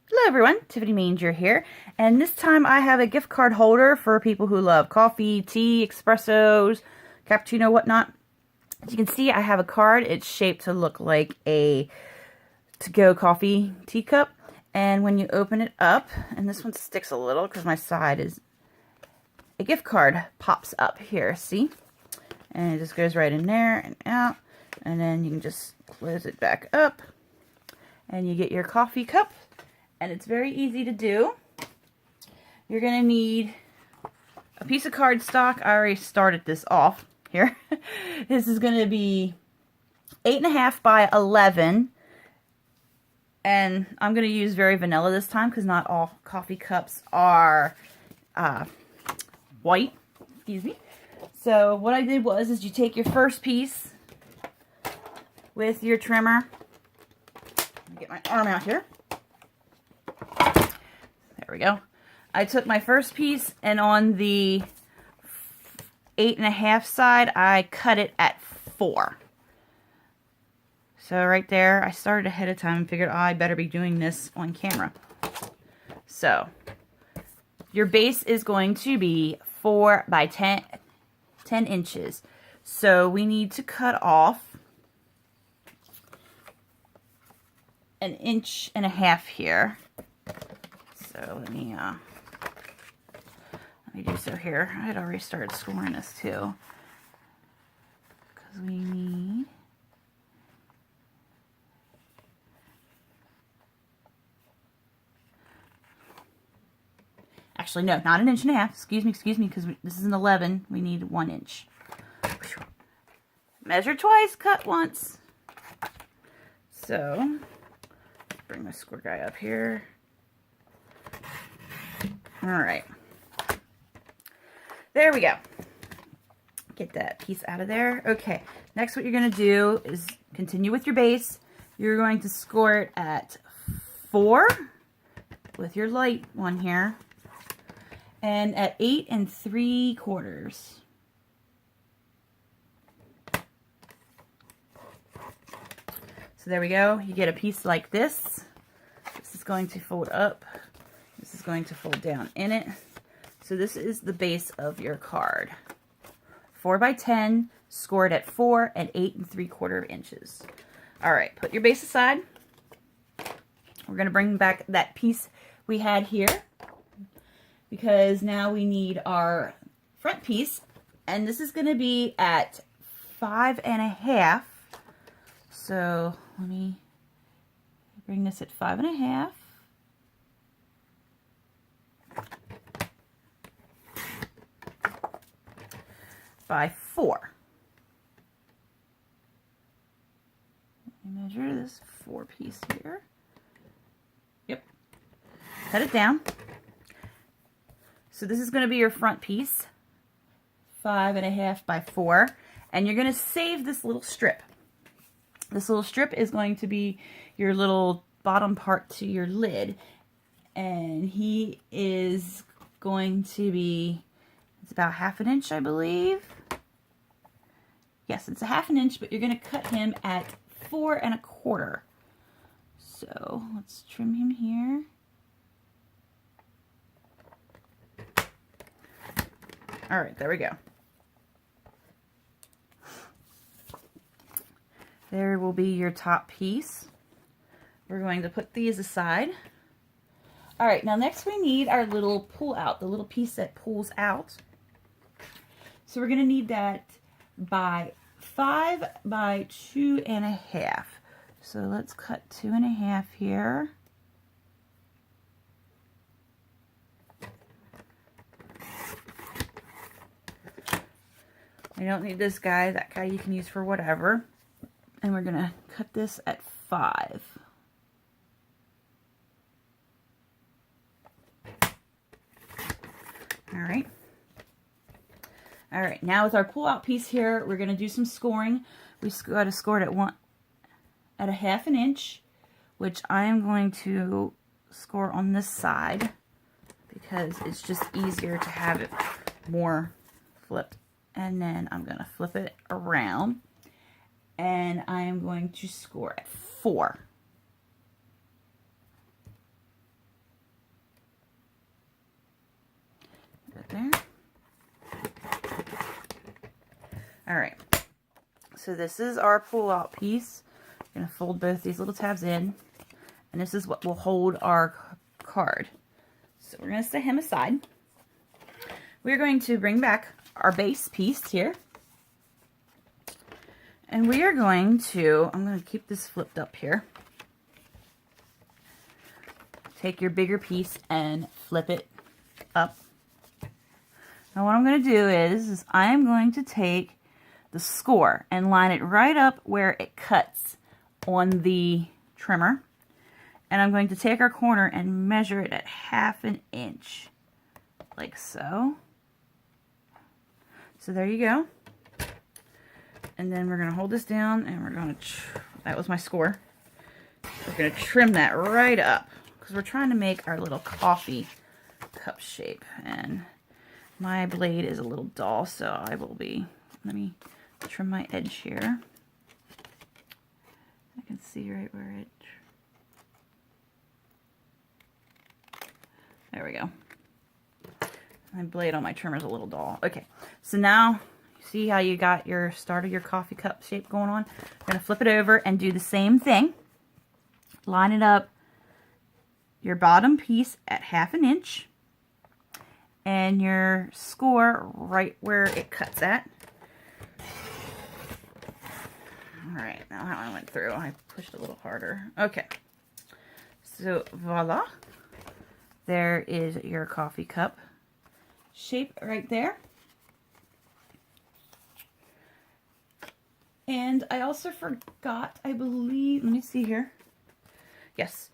Hello everyone, Tiffany Manger here, and this time I have a gift card holder for people who love coffee, tea, espressos, cappuccino, whatnot. As you can see, I have a card. It's shaped to look like a to-go coffee teacup, and when you open it up, and this one sticks a little because my side is, a gift card pops up here, see? And it just goes right in there and out, and then you can just close it back up, and you get your coffee cup. And it's very easy to do. You're going to need a piece of cardstock. I already started this off here. This is going to be 8.5 by 11. And I'm going to use very vanilla this time because not all coffee cups are white. Excuse me. So what I did is you take your first piece with your trimmer. Let me get my arm out here. There we go. I took my first piece, and on the 8.5 side, I cut it at 4. So right there, I started ahead of time and figured, oh, I better be doing this on camera. So your base is going to be 4 by 10 inches. So we need to cut off 1.5 inches here. So let me do so here. I had already started scoring this too, because we need actually no, not 1.5 inches. Excuse me, because this is an 11. We need 1 inch. Measure twice, cut once. So bring my square guy up here. Alright. There we go. Get that piece out of there. Okay. Next, what you're going to do is continue with your base. You're going to score it at 4 with your light one here. And at 8 3/4. So there we go. You get a piece like this. This is going to fold up. This is going to fold down in it. So this is the base of your card. 4 by 10, scored at 4 and 8 3/4 inches. All right, put your base aside. We're going to bring back that piece we had here, because now we need our front piece, and this is going to be at 5.5. So let me bring this at 5.5. By 4. Let me measure this 4 piece here. Yep. Cut it down. So this is going to be your front piece. 5.5 by 4. And you're going to save this little strip. This little strip is going to be your little bottom part to your lid. And he is going to be, it's about 1/2 inch, I believe. Yes, it's 1/2 inch, but you're going to cut him at 4 1/4. So let's trim him here. All right, there we go. There will be your top piece. We're going to put these aside. All right, now next we need our little pull out, the little piece that pulls out. So we're going to need that by 5 by 2.5. So let's cut 2.5 here. I don't need this guy. That guy you can use for whatever. And we're going to cut this at 5. All right. All right, now with our pull-out piece here, we're going to do some scoring. We got to score it at 1/2 inch, which I am going to score on this side because it's just easier to have it more flipped. And then I'm going to flip it around, and I am going to score at 4. there. All right. So this is our pull-out piece. I'm going to fold both these little tabs in. And this is what will hold our card. So we're going to set him aside. We're going to bring back our base piece here. And we are going to, I'm going to keep this flipped up here. Take your bigger piece and flip it up. Now what I'm going to do is I am going to take the score and line it right up where it cuts on the trimmer. And I'm going to take our corner and measure it at 1/2 inch. Like so. So there you go. And then we're going to hold this down and we're going to, that was my score. We're going to trim that right up because we're trying to make our little coffee cup shape. And my blade is a little dull, so I will be, let me trim my edge here. I can see right where it, there we go. My blade on my trimmer is a little dull. Okay, so now see how you got your start of your coffee cup shape going on? I'm going to flip it over and do the same thing. Line it up your bottom piece at 1/2 inch and your score right where it cuts at. Alright, now how I went through, I pushed a little harder. Okay, so voila. There is your coffee cup shape right there. And I also forgot, I believe, let me see here. Yes,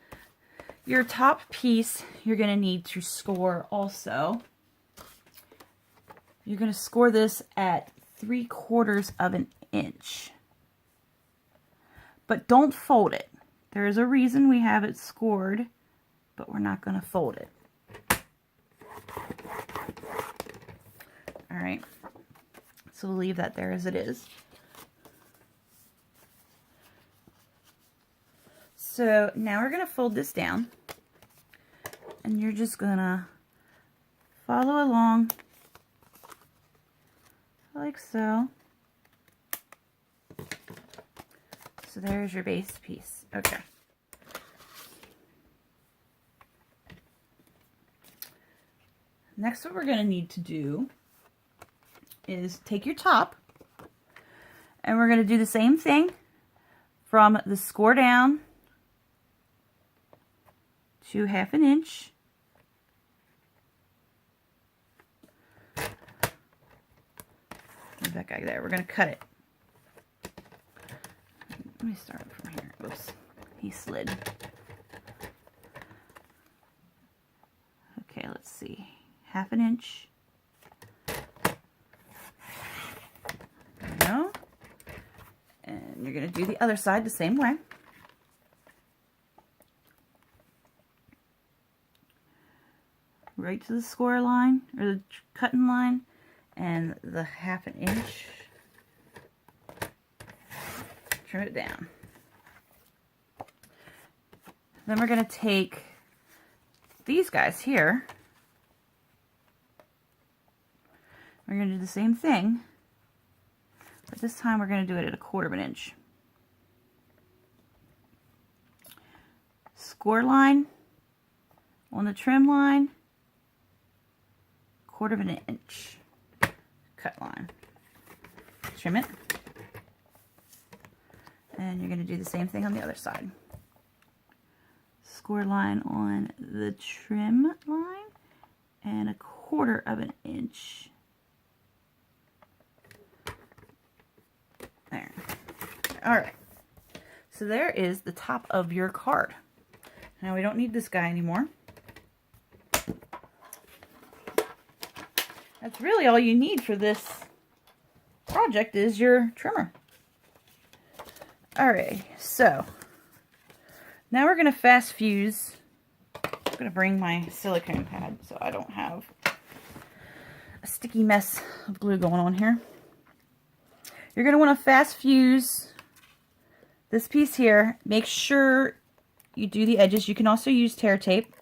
your top piece you're going to need to score also. You're going to score this at 3/4 inch. But don't fold it. There is a reason we have it scored, but we're not going to fold it. All right, so we'll leave that there as it is. So now we're going to fold this down, and you're just going to follow along like so. So there's your base piece. Okay. Next, what we're going to need to do is take your top, and we're going to do the same thing from the score down to 1/2 inch. Move that guy there. We're going to cut it. Let me start from here. Oops, he slid. Okay, let's see. 1/2 inch. There we go. And you're going to do the other side the same way. Right to the score line, or the cutting line, and the 1/2 inch. Trim it down. Then we're going to take these guys here. We're going to do the same thing, but this time we're going to do it at 1/4 inch. Score line on the trim line, 1/4 inch cut line. Trim it. And you're going to do the same thing on the other side. Score line on the trim line and 1/4 inch. There. Alright. So there is the top of your card. Now we don't need this guy anymore. That's really all you need for this project is your trimmer. Alright, so now we're going to fast fuse. I'm going to bring my silicone pad so I don't have a sticky mess of glue going on here. You're going to want to fast fuse this piece here. Make sure you do the edges. You can also use tear tape.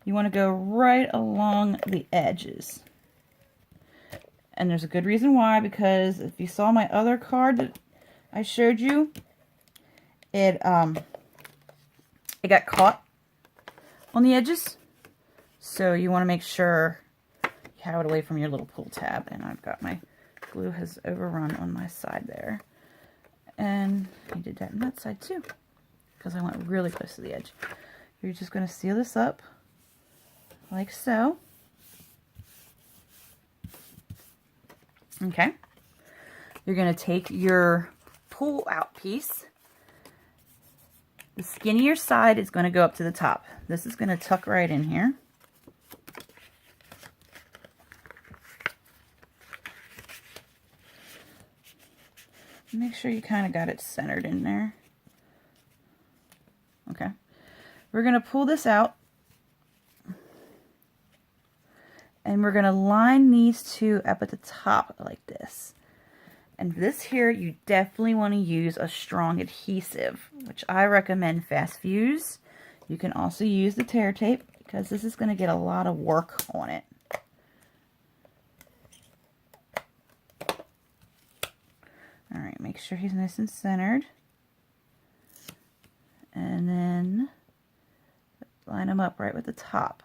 you want to go right along the edges. And there's a good reason why, because if you saw my other card that I showed you, it got caught on the edges. So you want to make sure you have it away from your little pull tab. And I've got my glue has overrun on my side there. And I did that on that side too, because I went really close to the edge. You're just going to seal this up like so. Okay. You're going to take your pull out piece. The skinnier side is going to go up to the top. This is going to tuck right in here. Make sure you kind of got it centered in there. Okay. We're going to pull this out. And we're going to line these two up at the top like this. And this here, you definitely want to use a strong adhesive, which I recommend Fast Fuse. You can also use the tear tape, because this is going to get a lot of work on it. Alright, make sure he's nice and centered. And then line him up right with the top.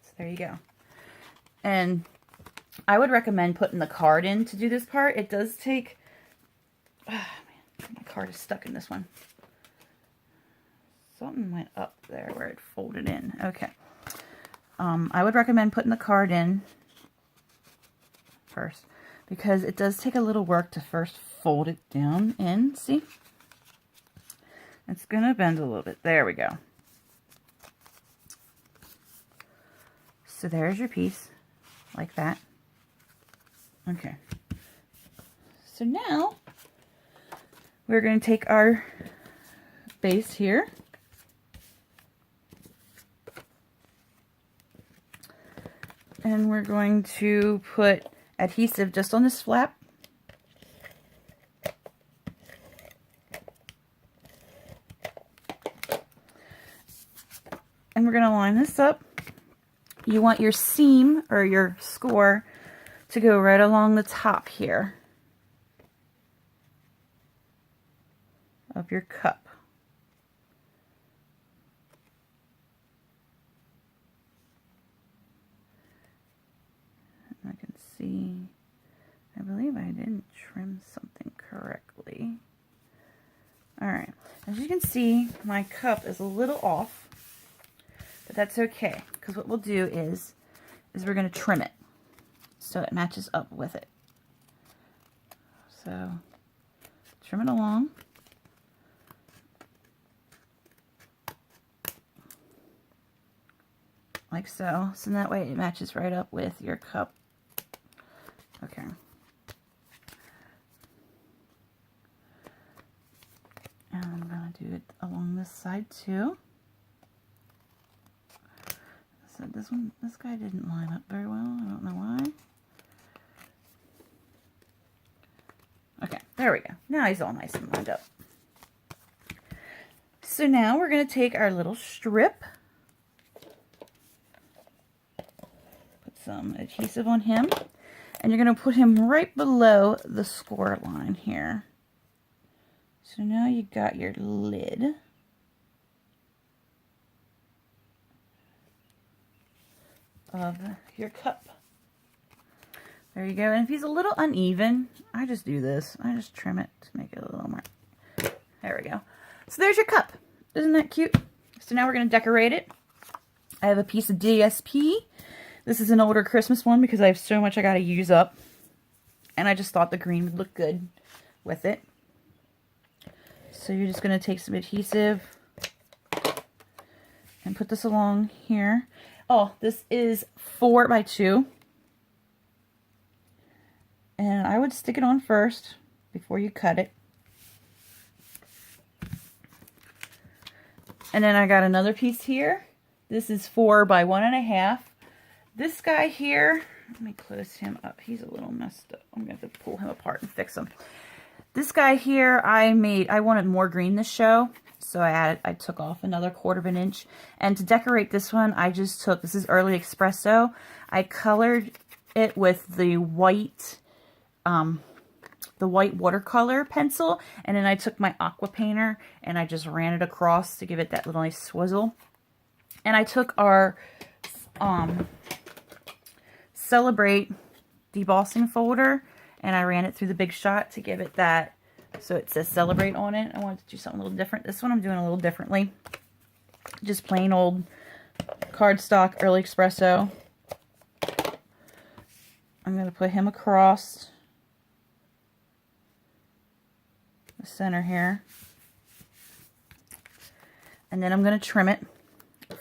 So there you go. And I would recommend putting the card in to do this part. It does take... Oh, man, my card is stuck in this one. Something went up there where it folded in. Okay. I would recommend putting the card in first, because it does take a little work to first fold it down in. See? It's going to bend a little bit. There we go. So there's your piece, like that. Okay. So now we're going to take our base here. And we're going to put adhesive just on this flap. And we're going to line this up. You want your seam or your score to go right along the top here of your cup. I can see, I believe I didn't trim something correctly. Alright, as you can see, my cup is a little off, but that's okay, because what we'll do is we're going to trim it so it matches up with it. So, trim it along. Like so. So that way it matches right up with your cup. Okay. And I'm going to do it along this side too. So this guy didn't line up very well. I don't know why. Okay, there we go. Now he's all nice and lined up. So now we're going to take our little strip. Put some adhesive on him. And you're going to put him right below the score line here. So now you got your lid. Of your cup. There you go. And if he's a little uneven, I just do this. I just trim it to make it a little more. There we go. So there's your cup. Isn't that cute? So now we're going to decorate it. I have a piece of DSP. This is an older Christmas one because I have so much I got to use up. And I just thought the green would look good with it. So you're just going to take some adhesive and put this along here. Oh, this is 4x2. And I would stick it on first before you cut it. And then I got another piece here. This is 4 by 1.5. This guy here, let me close him up. He's a little messed up. I'm going to have to pull him apart and fix him. This guy here, I wanted more green this show. So I took off another 1/4 inch. And to decorate this one, I just took, this is Early Espresso. I colored it with the white watercolor pencil, and then I took my aqua painter and I just ran it across to give it that little nice swizzle. And I took our Celebrate debossing folder and I ran it through the Big Shot to give it that, so it says Celebrate on it. I wanted to do something a little different. This one I'm doing a little differently. Just plain old cardstock Early Espresso. I'm going to put him across the center here. And then I'm going to trim it,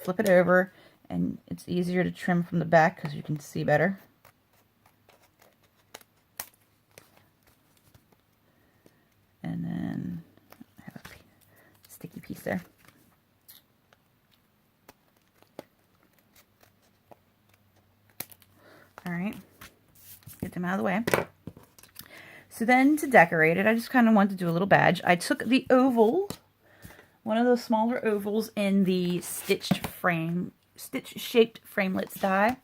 flip it over, and it's easier to trim from the back because you can see better. And then I have a sticky piece there. Alright, get them out of the way. So then to decorate it, I just kind of wanted to do a little badge. I took the oval, one of those smaller ovals in the stitch shaped framelits die,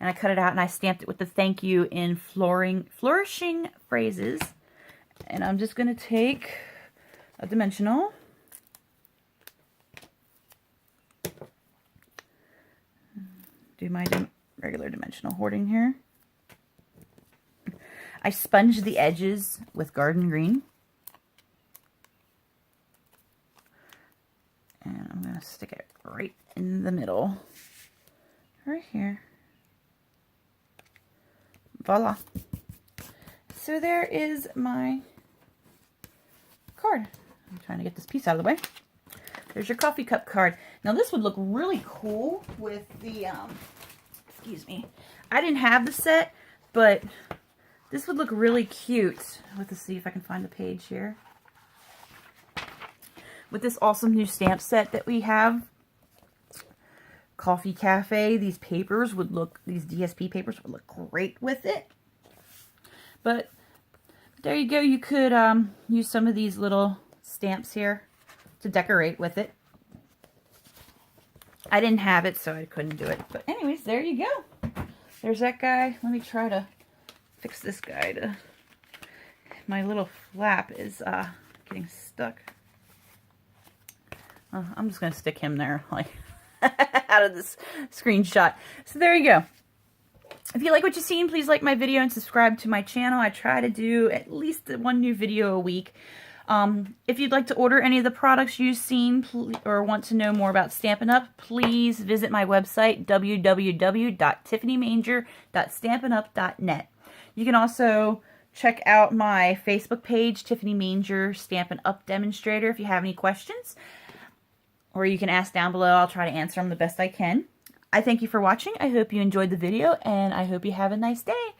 and I cut it out and I stamped it with the thank you in flourishing phrases. And I'm just going to take a dimensional, do my regular dimensional hoarding here. I sponged the edges with garden green. And I'm going to stick it right in the middle. Right here. Voila. So there is my card. I'm trying to get this piece out of the way. There's your coffee cup card. Now this would look really cool with the, excuse me. I didn't have the set, but this would look really cute. Let's see if I can find the page here. With this awesome new stamp set that we have, Coffee Cafe, these papers would look, these DSP papers would look great with it. But there you go. You could use some of these little stamps here to decorate with it. I didn't have it, so I couldn't do it. But anyways, there you go. There's that guy. Let me try to fix this guy. My little flap is getting stuck. I'm just going to stick him there, like, out of this screenshot. So there you go. If you like what you've seen, please like my video and subscribe to my channel. I try to do at least one new video a week. If you'd like to order any of the products you've seen or want to know more about Stampin' Up, please visit my website, www.tiffanymanger.stampinup.net. You can also check out my Facebook page, Tiffany Manger Stampin' Up Demonstrator, if you have any questions. Or you can ask down below. I'll try to answer them the best I can. I thank you for watching. I hope you enjoyed the video, and I hope you have a nice day.